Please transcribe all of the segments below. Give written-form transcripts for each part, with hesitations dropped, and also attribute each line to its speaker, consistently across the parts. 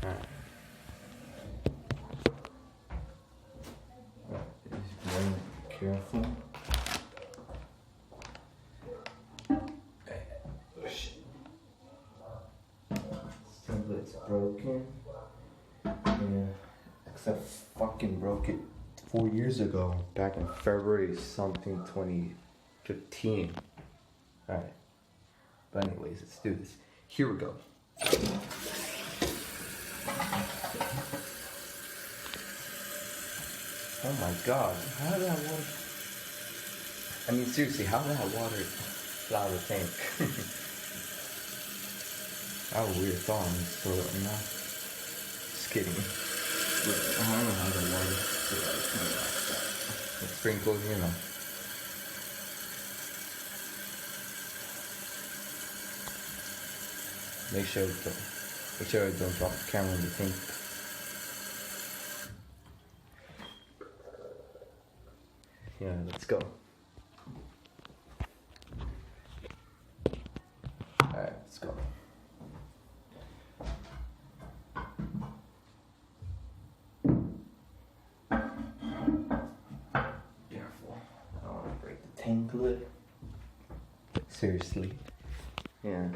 Speaker 1: Alright. Just very careful. Oh shit. It's broken. Yeah. Except fucking broke it 4 years ago. Back in February something 2015. Alright. But anyways, let's do this. Here we go. Oh my god, how did that water... I mean seriously, how did that water fly out of the tank? I have a weird thought on this toilet right now. Just kidding. But I don't know how the water flew out of the tank. It sprinkles, you know. Make sure I don't drop the camera in the tank. Yeah, let's go. Alright, let's go. Careful. I don't want to break the tank lid. Seriously. Yeah.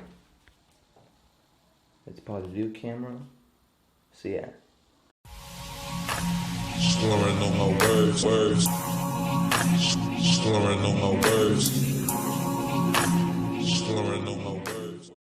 Speaker 1: It's probably the new camera. So yeah.
Speaker 2: Slurring on my words. Slurring on my words. Slurring on my